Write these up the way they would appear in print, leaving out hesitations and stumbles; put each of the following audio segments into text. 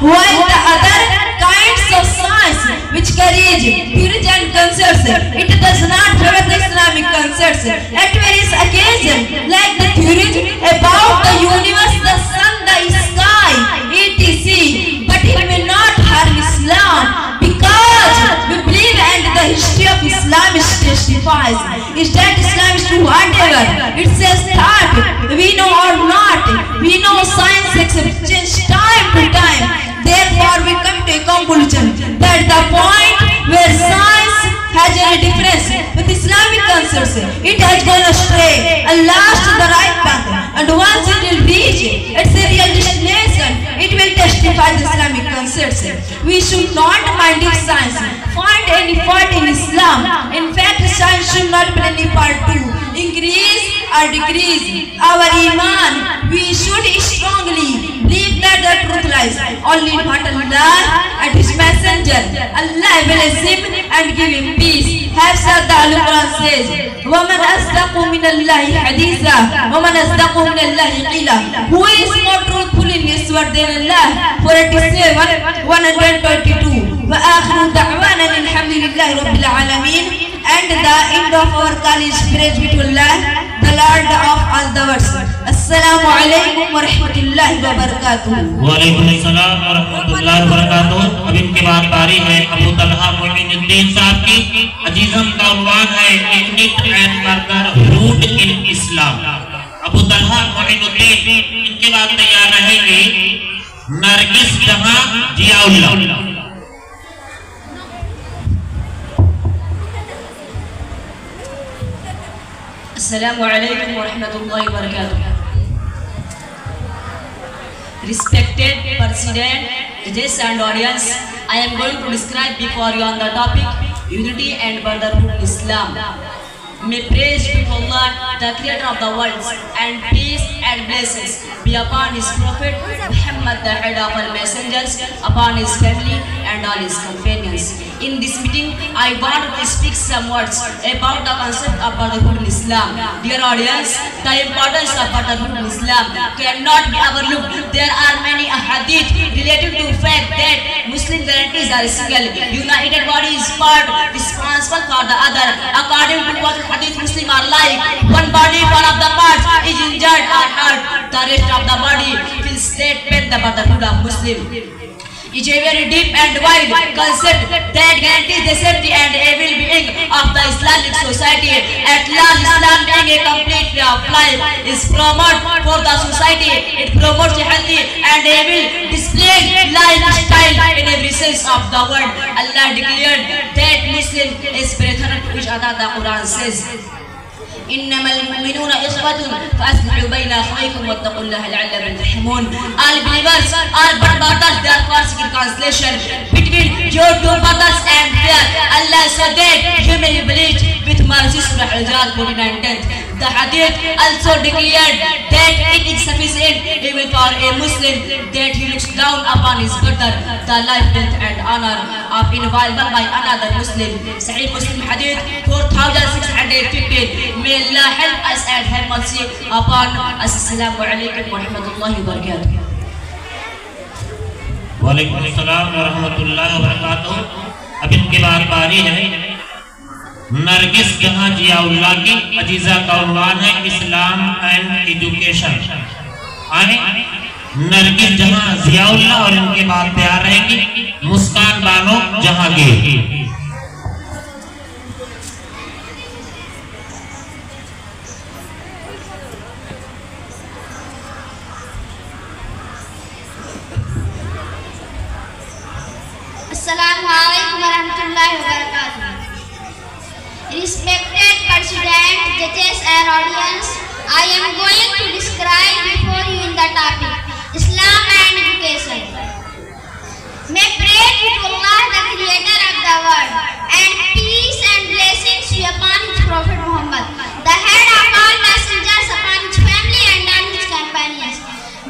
while the other kinds of science which carries theories and concepts, it does not favor the Islamic concepts. At various occasions, like the theories about the universe, the sun, the sky, etc. But it may not harm Islam, because we believe and the history of Islam testifies is that Islam is true whatever it says that we know or not. We know science accepts change time to time. Therefore, we come to a conclusion that the point where science has any difference with Islamic concepts, it has gone astray and lost the right path. And once it will reach its real destination, it will testify the Islamic concepts. We should not mind if science find any fault in Islam. In fact, science should not play any part to increase or decrease our iman. We should strongly believe that the truth lies only in what Allah and His Messenger. Allah bless him and give him peace. Have said the Al-Quran says, وَمَنْ أَصْدَقُ مِنَ اللَّهِ حَدِيثًا وَمَنْ أَصْدَقُ مِنَ اللَّهِ قِيلًا. Who is more truthful in his word than Allah? 47, 122. وَآخِرُ دَعْوَانًا الْحَمْدُ لِلَّهِ رَبِّ الْعَالَمِينَ. And the end of our call is praise be to Allah, the Lord of all the worlds. Assalamu alaikum wa rahmatullahi wa barakatuh. Wa alaikum assalam wa rahmatullahi wa barakatuh. अब इनके बाद बारी है अबू तलहा मोइनुद्दीन साहब की। अजीज़म का उन्वान है unit and further root इन इस्लाम। अबू तलहा मोइनुद्दीन, इनके बाद तैयार रहेंगे नरगिस जहां Ziaullah. Assalamu alaikum wa rahmatullahi wa barakatuh. Respected President, judges and audience, I am going to describe before you on the topic Unity and Brotherhood in Islam. May praise be to Allah, the Creator of the worlds, and peace and blessings be upon His Prophet Muhammad, the head of all messengers, upon his family and all his companions. In this meeting, I want to speak some words about the concept of brotherhood in Islam. Dear audience, the importance of brotherhood in Islam cannot be overlooked. There are many hadith related to the fact that Muslim guarantees are single, united body is part responsible for the other. According to what hadith, Muslim are like one body, one of the parts is injured or hurt, the rest of the body feels that pain. The brotherhood of Muslim is a very deep and wide concept that guarantees the safety and well-being of the Islamic society. At last, Islam being a complete way of life is promoted for the society. It promotes a healthy and a well-displayed lifestyle in every sense of the word. Allah declared that Muslim is brethren to each other. The Quran says, إنما المؤمنون إخوة فأصلحوا بين أخويكم واتقوا الله لعلكم ترحمون. All believers are but brothers. Therefore, seek translation between your two brothers and fear Allah, so that you may be blessed with mercy. Surah Al-Jihad 49:10. The hadith also declared that it is sufficient even for a Muslim that he looks down upon his brother the life, health and honor of inviolable by another Muslim. Sahih Muslim hadith 4615. May Allah help us and have mercy upon us. Assalamu alaikum wa rahmatullahi wa barakatuh. Wa alaikum assalam wa rahmatullahi wa barakatuh. अब इनके बाद बारी है नरगिस जहां जियाउल्लाह की। अजीजा का उन्वान है इस्लाम and education. आए नरगिस जहां जियाउल्लाह और इनके बाद तैयार रहेंगी मुस्कान Bano Jahangir. Assalamu alaikum warahmatullahi wabarakatuh. Respected President, judges and audience, I am going to describe before you in the topic Islam and education. May praise be to Allah, the Creator of the world, and peace and blessings be upon His Prophet Muhammad, the head of all messengers, upon his family and on his companions.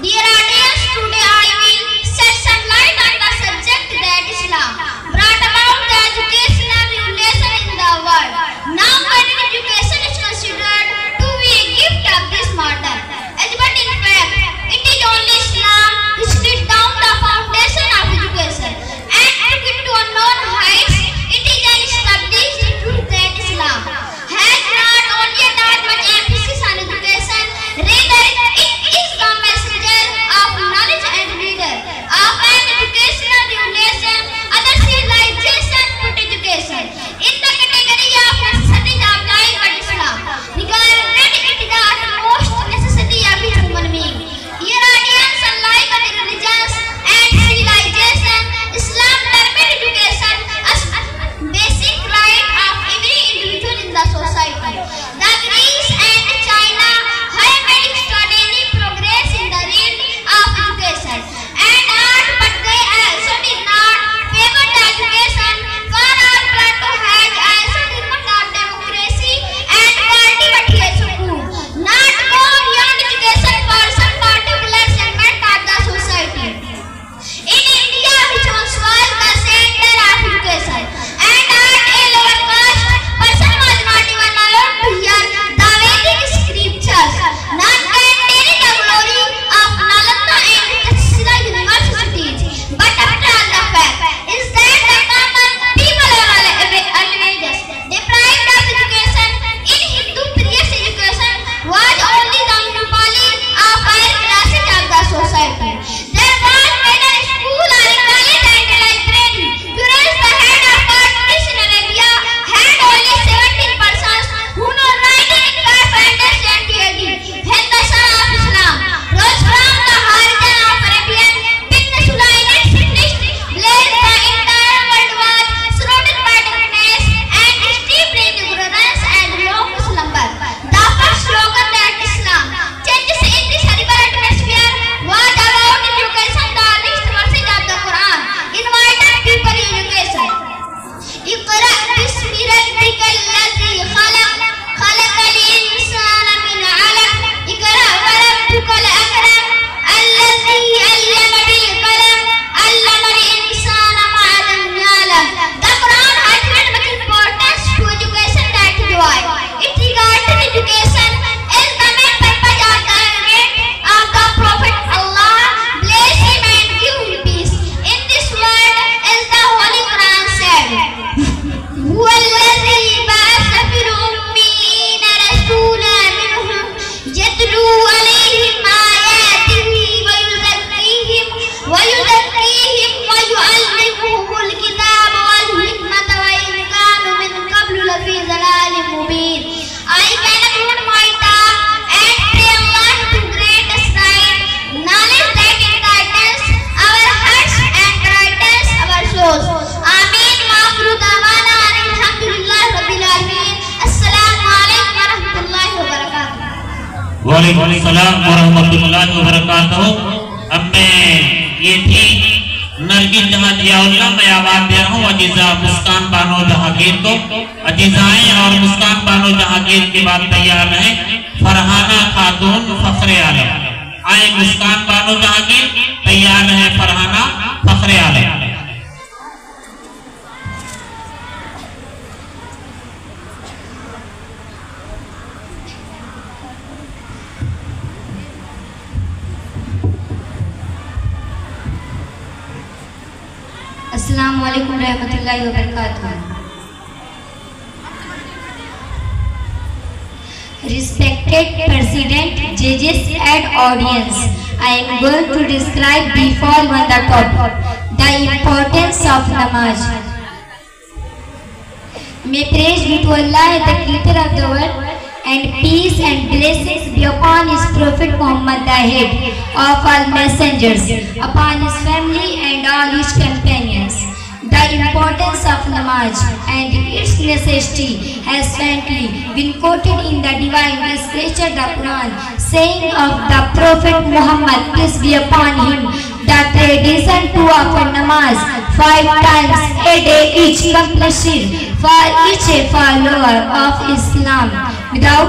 Dear audience, today I will shed some light on the subject that Islam brought about the education of relation in the world. Now, when education is considered to be a gift of this matter, but in fact, वालेकुम सलाम व रहमतुल्लाहि व बरकातहू। अब मैं ये थी नरगिस जहां जियाउल्लाह मैं आवाज दे रहा हूँ अजीजा मुस्कान बानो जहांगीर को। अजीजाएं और मुस्कान बानो जहांगीर के बाद तैयार है फरहाना खातून फखरे आलम। आए मुस्कान बानो जहांगीर, तैयार है फरहाना फखरे आलम। अस्सलाम वालेकुम रहमतुल्लाहि व बरकातहू। Respected President, judges and audience, I am going to describe before you the topic, the importance of namaz. May praise be to Allah, the creator of the world, and peace and blessings be upon his prophet Muhammad, the head of all messengers, upon his family and all his companions. The importance of namaz and its necessity has frequently been quoted in the divine scripture, the Quran, saying of the Prophet Muhammad, peace be upon him, the tradition to offer namaz 5 times a day each compulsory for each follower of Islam. Without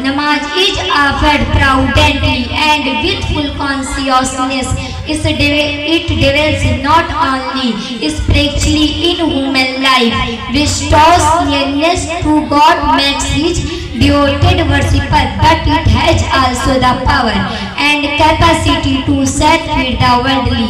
namaz is offered proudly and with full consciousness. It develops not only spiritually in human life, restores nearness to God, makes his devoted worshipper, but it has also the power and capacity to set free the worldly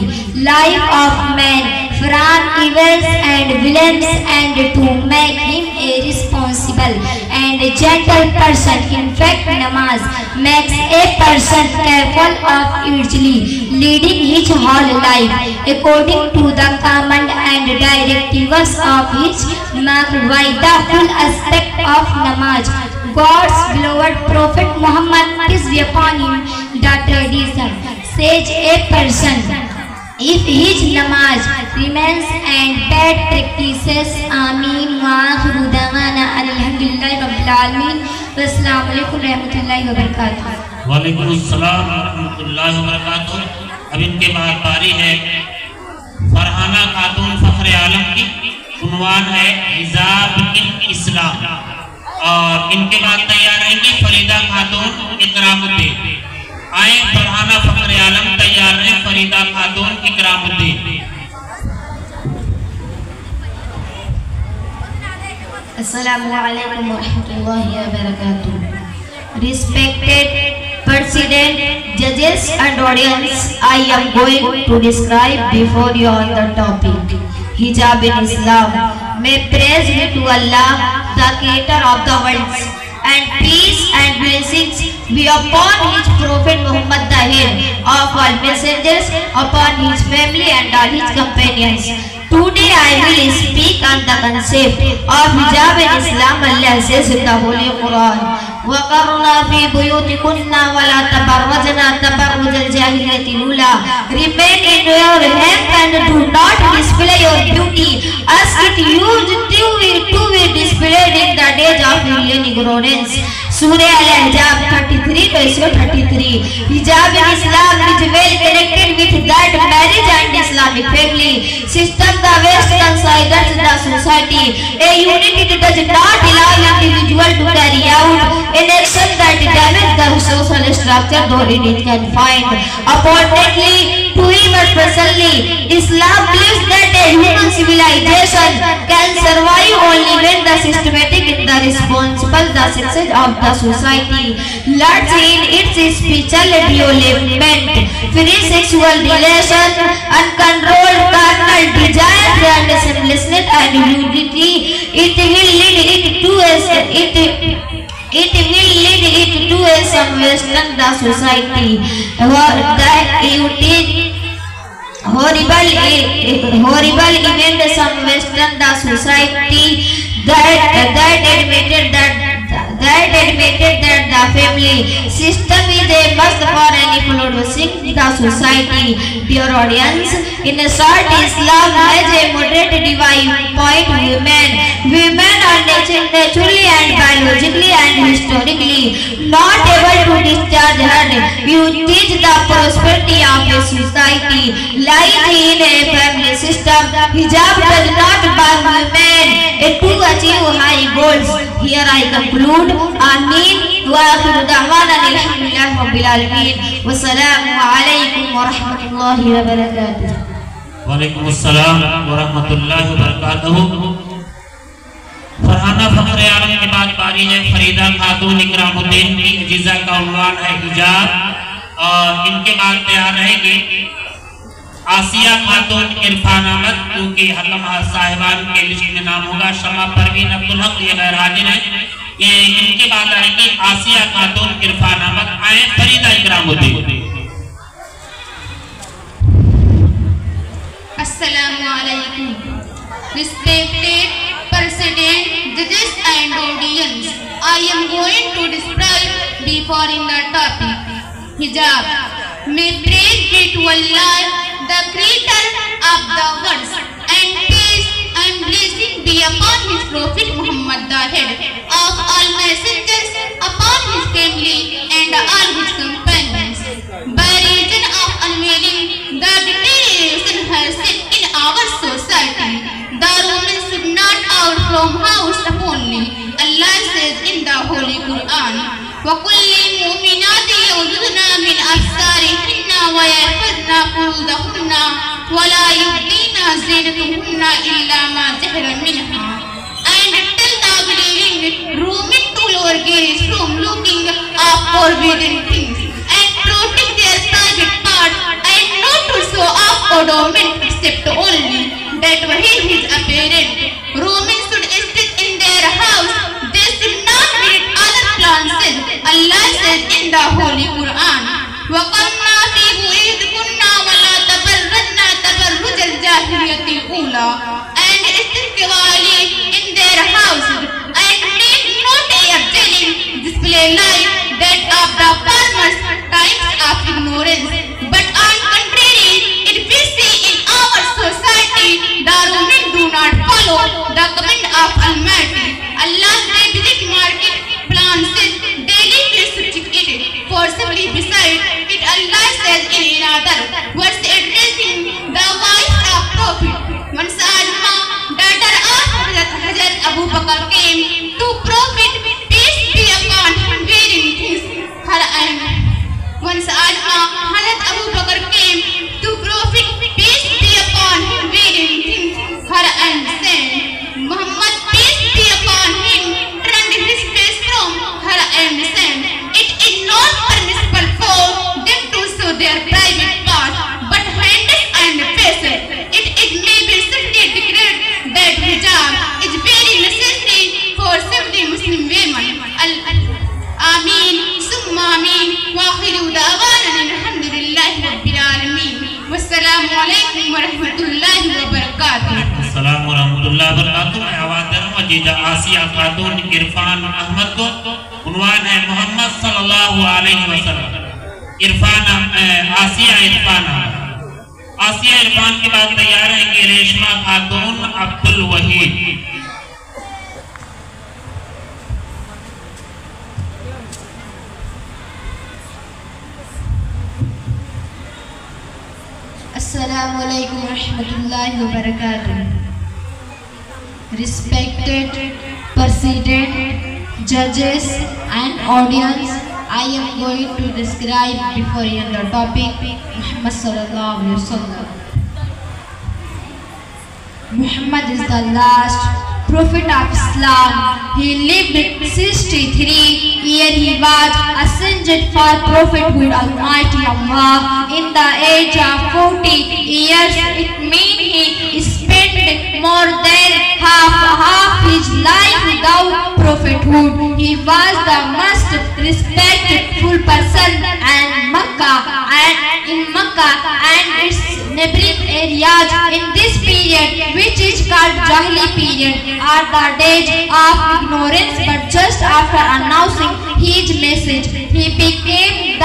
life of man from evils and villains and to make him a responsible and gentle person. In fact, namaz makes a person careful of easily leading his whole life according to the command and directives of his marked by the full aspect of namaz. God's beloved Prophet Muhammad, peace be upon him, the tradition says a person, if his namaz remains and bad practices, Ameen wa akhiru da'wana alhamdulillahi rabbil alamin. Wassalamu alaikum रहमतुल्लाहि व बरकातहू। वालेकुम अस्सलाम रहमतुल्लाहि व बरकातहू। अब इनके बाद बारी है फरहाना खातून फखरे आलम की। उन्वान है हिजाब इन इस्लाम। और इनके बाद तैयार रहेंगी फरीदा खातून इकरामुद्दीन। आए फरहाना फखरे आलम, तैयार है फरीदा खातून Ikramuddin. Assalamu alaikum wa rahmatullahi wa barakatuh. Respected President, judges and audience, I am going to describe before you on the topic Hijab in Islam. May praise be to Allah, the creator of the worlds, and peace and blessings be upon his prophet Muhammad, the head of all messengers, upon his family and all his companions. Today I will speak on the concept of hijab in Islam. Allah says in the Holy Quran, وَقَرْنَا فِي بُيُوتِكُنَّ وَلَا تَبَرَّجْنَ تَبَرُّجَ الْجَاهِلِيَّةِ الْأُولَى. Remain in your home and do not display your beauty as it used to be displayed in the days of ignorance. Surah Al-Ahzab 33 verse 33. Hijab in Islam is well connected with that marriage and Islamic family system. The West considers the society a unit. It does not allow individual to carry out an action that damages the social structure, though it is confined apparently to him especially. Islam believes that a human civilization can survive only when the systematic and the responsible the success of the society lies in its spiritual development, free sexual relation, uncontrolled carnal desires and shamelessness and nudity. It will lead it to a some western the society that it is horrible event some western the society that admitted that that admitted that the family system is a must for any flourishing the society. Dear audience, in a short, Islam has a moderate divine point. Women are naturally and biologically and historically not able to discharge her duties. The prosperity of a society lies in a family system. Hijab does not bar women to achieve high goals. Here I conclude. Ameen. Wa akhiru da'wana alhamdulillahi rabbil alamin. Wassalamu alaikum warahmatullahi wabarakatuh. वालेकुमुस्सलाम वरहमतुल्लाहि वबरकातुहू। फरहाना फखरे आलम के बाद बारी है फरीदा खातून इकरामुद्दीन की। अजीजा का उन्वान है हिजाब और इनके बाद तैयार रहेगी आसिया खातून इरफान अहमद, क्योंकि हकम साहिबान के लिस्ट में नाम होगा। शमा परवीन अब्दुल हक ये गैर हाजिर है। ये इनके बाद आएगी आसिया खातून इरफान अहमद। आए Farida Ikramuddin. Assalamu alaikum. Respected President, judges and audience, I am going to describe before in the topic hijab. May praise be to Allah, the creator of the worlds, and peace and blessing be upon his prophet Muhammad, the head of all messengers, upon his family and all his companions. By reason of unveiling the deterioration has set in our society, the women should not out from house only. Allah says in the Holy Quran, وَقُلْ لِلْمُؤْمِنَاتِ يَغْضُضْنَ مِنْ أَبْصَارِهِنَّ وَيَحْفَظْنَ فُرُوجَهُنَّ وَلَا يُبْدِينَ زِينَتَهُنَّ إِلَّا مَا ظَهَرَ مِنْهَا. And tell the believing women to lower gaze from looking at forbidden things and protect their private parts, and not to show off ornament except only that where is apparent. Women should stay in their house. They should not visit other places. Allah says in the Holy Quran, وَقَرْنَا فِي بُيُوتِكُنَّ وَلَا تَبَرَّجْنَ تَبَرُّجَ الْجَاهِلِيَّةِ الْأُولَى. And stay quietly in their houses, and make not a telling display like that of the farmers' times of ignorance. But on contrary, if we see in our society, the women do not follow the command of Almighty. Allah they visit market places daily to check it. Forcibly beside it, Allah says in another verse addressing the wife of Prophet, once Asma, daughter of Hazrat Abu Bakr, came to Prophet, peace be upon him, wearing his her and once Asma, Hazrat Abu Bakr came to Prophet, peace be upon him, wearing his her and said, Muhammad, peace be upon him, turned his face from her and said, it is not permissible for them to show their private parts, but hands and faces. It may be strictly declared that hijab is very necessary for every Muslim woman. Ameen, summa ameen, wa akhiru da'wana alhamdulillahi rabbil alamin. Wassalamu alaikum wa rahmatullahi wa barakatuh. अस्सलाम वरहमतुल्लाहि वबरकातुहू। मैं आवाज़ दे रहा हूँ अजीजा आसिया खातून इरफान अहमद को। उन्वान है मोहम्मद सल्लल्लाहु अलैहि वसल्लम। आसिया इरफान अहमद। आसिया इरफान के बाद तैयार रहेंगे रेशमा खातून Abdul Waheed. Assalamu alaikum warahmatullahi wabarakatuh. Respected President, judges and audience, I am going to describe before you the topic Muhammad sallallahu alaihi wasallam. Muhammad is the last prophet of Islam. He lived 63 years. He was ascended for prophethood Almighty Allah in the age of 40 years. It means he spent more than half his life without prophethood. He was the most respected person in Makkah and its neighboring areas in this period, which is called Jahili period, are the days of ignorance. But just after announcing his message, he became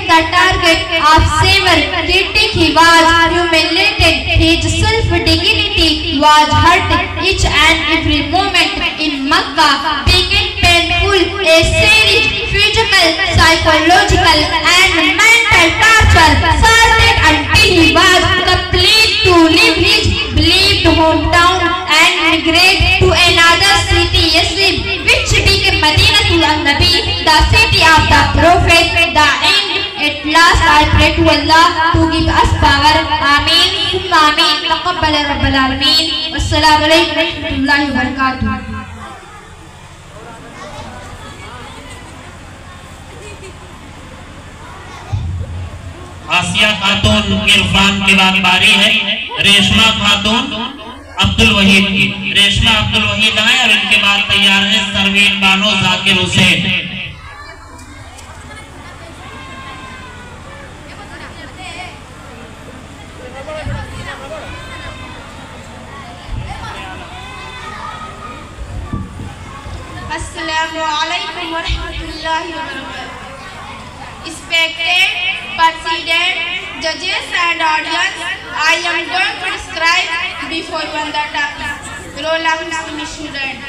the target of severe critique. He was humiliated. His self-dignity was hurt each and every moment in Makkah. Became painful, a series physical, psychological, and mental torture started until he was compelled to leave his beloved hometown and migrate to another city, Yathrib, which became Madinatul Nabi, the city of the Prophet. The end. At last, I pray to Allah to give us power. Ameen. Summa ameen. Taqabbal Rabbal Alameen. Wassalamu alaikum wa rahmatullahi wa barakatuh. आसिया खातून इरफान की बारी है। रेशमा खातून अब्दुल वहीद की। रेशमा अब्दुल वहीद आए और इनके बाद तैयार है Sarveen Bano Zakir Hussain. Assalamu alaikum wa rahmatullahi wa barakatuh. Respected president, judges and audience, I am going to describe before you on the topic role of Muslim student.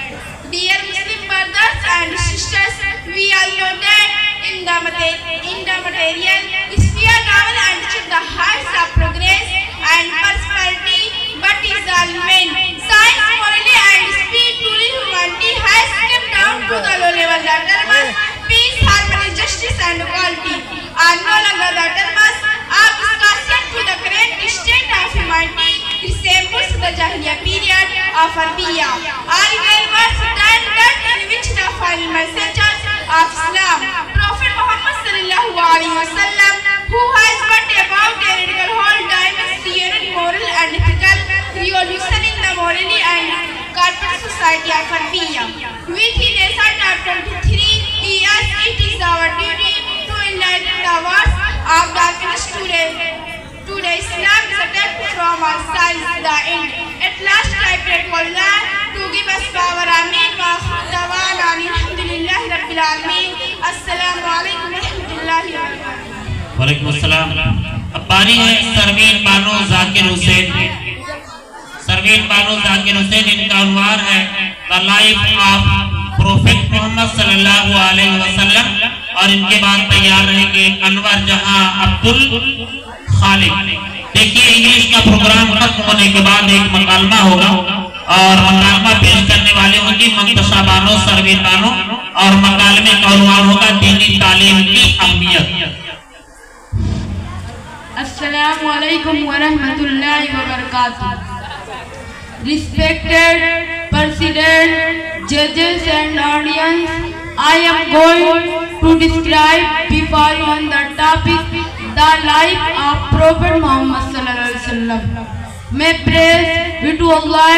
Dear Muslim brothers and sisters, we all know that in the material sphere novel and achieve the heights of progress and prosperity, but is all men. Science, morality and spiritually humanity has come down to the low level. The terms peace, harmony, justice and equality are no longer the terms of discussion to the current state of humanity. Resembles the Jahiliya period of Arabia. Are very words that in which the final messages of Islam, Prophet Muhammad sallallahu alaihi wasallam, who has brought about a radical whole time theory, moral and ethical revolution in the morality and corporate society of Arabia. Within a chapter 23 years, it is our duty to enlighten the words of darkness today. Today, Islam is attacked from all sides. The end. At last, I pray to Allah to give us power. Ameen. Wa dawana alhamdulillahi rabbil alamin. Assalamu alaikum wa rahmatullahi wa barakatuh. वालेकुम अस्सलाम। अब बारी है सरवीन बानो जाकिर हुसैन। सरवीन बानो जाकिर हुसैन, इनका उन्वान है the life of prophet Muhammad सल्लल्लाहु अलैहि वसल्लम और इनके बाद तैयार रहेंगे अनवर जहां अब्दुल खालिक। देखिए, इंग्लिश का प्रोग्राम खत्म होने के बाद एक मकालमा होगा और मकालमा पेश करने वाले होंगे मुंतशा बानो, सरवीन बानो, और मकालमे का उन्वान होगा दीनी तालीम की अहमियत। Assalamu alaikum wa rahmatullahi wa barakatuh. Respected President, judges and audience, I am going to describe before you on the topic the life of Prophet Muhammad sallallahu alaihi wasallam. May praise be to Allah,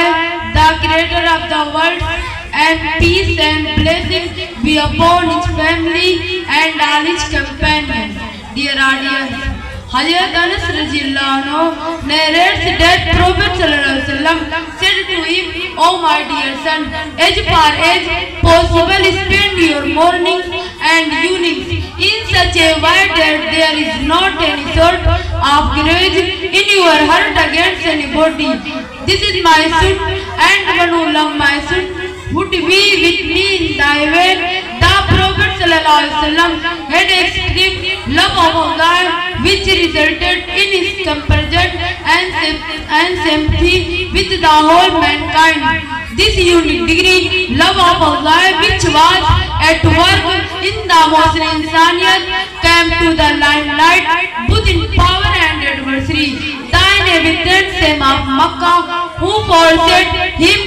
the creator of the world, and peace and blessings be upon his family and all his companions. Dear audience, Hazrat Anas radhiyallahu anhu narrates that Prophet sallallahu alaihi wasallam said to him, "O my dear son, as far as possible spend your mornings and evenings in such a way that there is not any sort of grudge in your heart against anybody. This is my son, and one who loves my son would be with me in thy way." The Prophet sallallahu alaihi wasallam had extreme love of Allah, which resulted in his compassion and sympathy with the whole mankind. This unique degree, love of Allah, which was at work in the Muslim Insaniyat, came to the limelight both in power and adversity. The inhabitants of Makkah, who forced him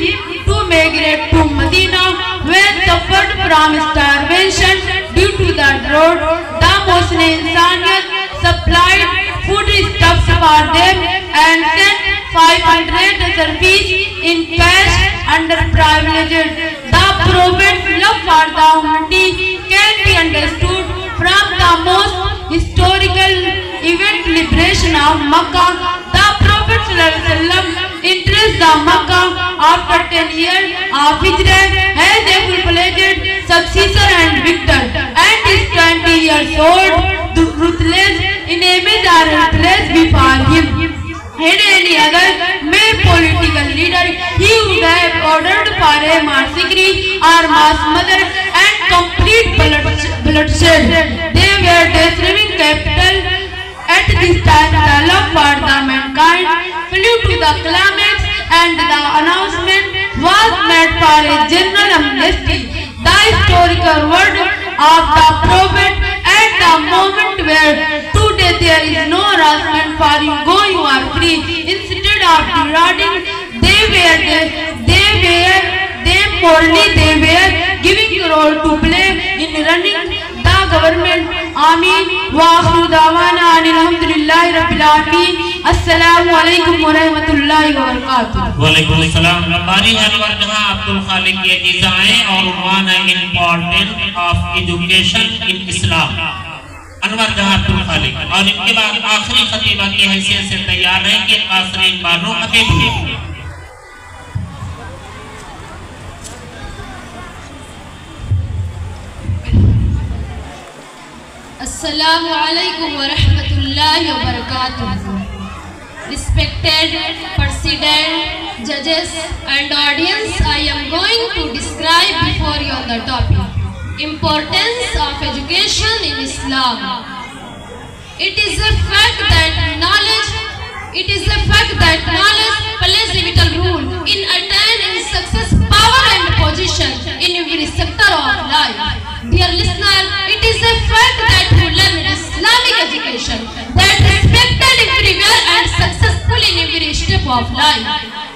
to migrate to Medina, were suffered from starvation due to the drought. The Muslim Insaniyat supplied foodstuffs for them and sent 500 rupees in cash underprivileged. The Prophet's love for the humanity can be understood from the most historical event liberation of Makkah. The Prophet ﷺ enters the Makkah after 10 years of Hijrah as a full-fledged successor and victor, and is 20 years old. The ruthless enemies are helpless before him. Had any other male political leader, he would have ordered for a massacre or mass murder and complete bloodshed. They were destroying capital. At this time, the love for the mankind flew to the climax, and the announcement was made for a general amnesty. The historical word of the Prophet at the moment where today there is no harassment for you, go you are free. Instead of deriding, they were giving role to play in running the government. Ameen. Wa akhiru da'wana alhamdulillahi rabbil alamin. Assalamu alaikum wa rahmatullahi wa barakatuh. वालेकुम अस्सलाम। रब्बानी अनवर जहां अब्दुल खालिक की अजीज़ाएं और उन्वान है importance of education in इस्लाम, अनवर जहां अब्दुल खालिक, और इनके बाद आखिरी खतीबा की हैसियत से तैयार है कि कासरीन Bano Habibullah. Assalamu alaikum wa rahmatullahi wa barakatuh. Respected President, judges and audience, I am going to describe before you on the topic importance of education in Islam. It is a fact that knowledge plays a vital role in attaining success, power and position in every sector of life. Dear listener, it is a fact that who learn Islamic education that respected everywhere and successful in every step of life.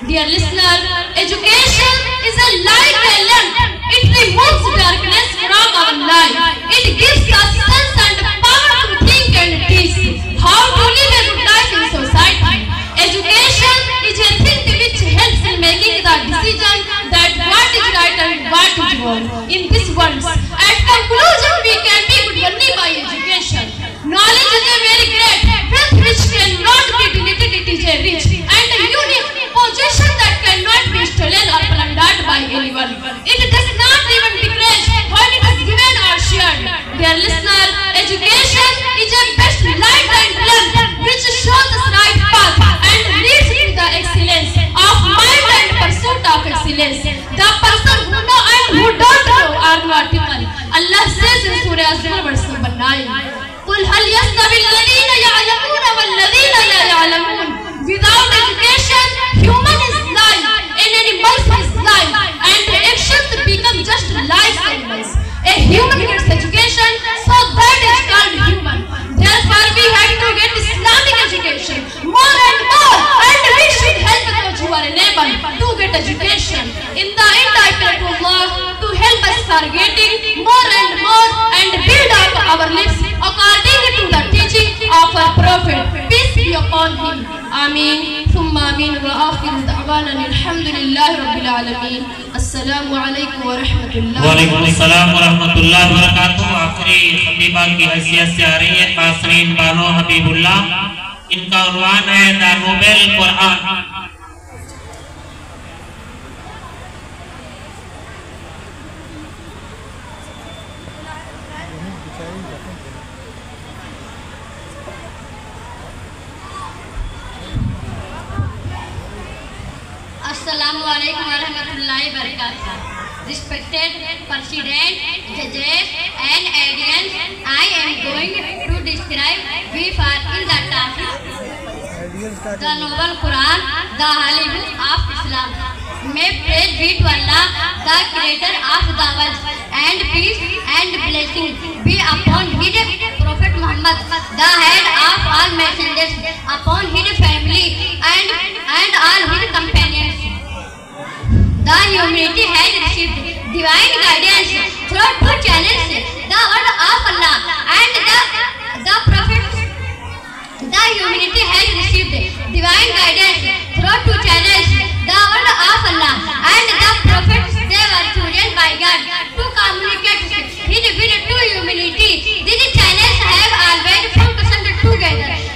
Dear listener, education is a light lamp. It removes darkness from our life. It gives us sense and power to think and teach how to live a good life in society. Education is a thing which helps in making the decision that what is right and what is wrong in this world. At conclusion, we can be good only by education. Knowledge is a very great wealth which cannot be deleted. It is a rich and a unique possession that cannot be stolen or plundered by anyone. It does not even decrease when it is given or shared. Dear listener, education is a best light and lamp which shows us right path and leads to the excellence of mind and pursuit of excellence. The person who know and who don't know are not equal. Allah says in Surah Az-Zumar verse number 9, قُلْ هَلْ يَسْتَوِي الَّذِينَ يَعْلَمُونَ وَالَّذِينَ لَا يَعْلَمُونَ. Without education, human is blind, and animals is blind, and actions become just like animals. A human gets education, so that is called human. Therefore, we have to get Islamic education more and more, and we should help those who are unable to get education. In the end, I pray to Allah to help us for getting more and more and build up our lives according to the teaching of our Prophet. Peace be upon him. Ameen. Thumma ameen. Wa akhiru da'wana alhamdulillahi rabbil alamin. Assalamu alaikum wa rahmatullahi. वालेकुम अस्सलाम व रहमतुल्लाहि व बरकातुहू। आखिरी खतीबा की हैसियत से आ रही है कासरीन बानो हबीबुल्लाह। इनका उन्वान है the Nobel Quran. Assalamu alaikum wa rahmatullahi wa barakatuh. Respected President, judges and audience, I am going to describe before in the topic the Noble Quran, the Holy Book of Islam. May praise be to Allah, the Creator of the world, and peace and blessing be upon His Prophet Muhammad, the head of all messengers, upon His family and all His companions. The humanity has received divine guidance through two channels, the word of Allah and the prophets. The humanity has received divine guidance through two channels, the word of Allah and the prophets. They were chosen by God to communicate His will to humanity. These channels have always functioned together.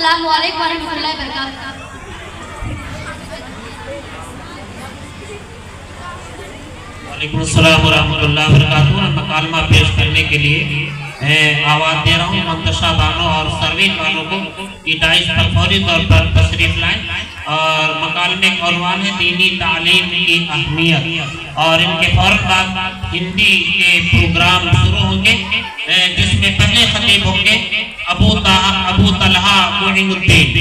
अस्सलामु अलैकुम वरहमतुल्लाहि वबरकातुहू। वालेकुम अस्सलाम वरहमतुल्लाहि वबरकातुहू। मकालमा पेश करने के लिए आवाज़ दे रहा हूँ मंतशा बानों और सर्विस वालों को कि डाइस पर फौरी तौर पर तशरीफ लाएं। और मकालमे का उन्वान है दीनी तालीम की अहमियत। और इनके फौरन बाद हिंदी के प्रोग्राम शुरू होंगे जिसमें पहले खतीब होंगे अबू तलहा मुइनुद्दीन।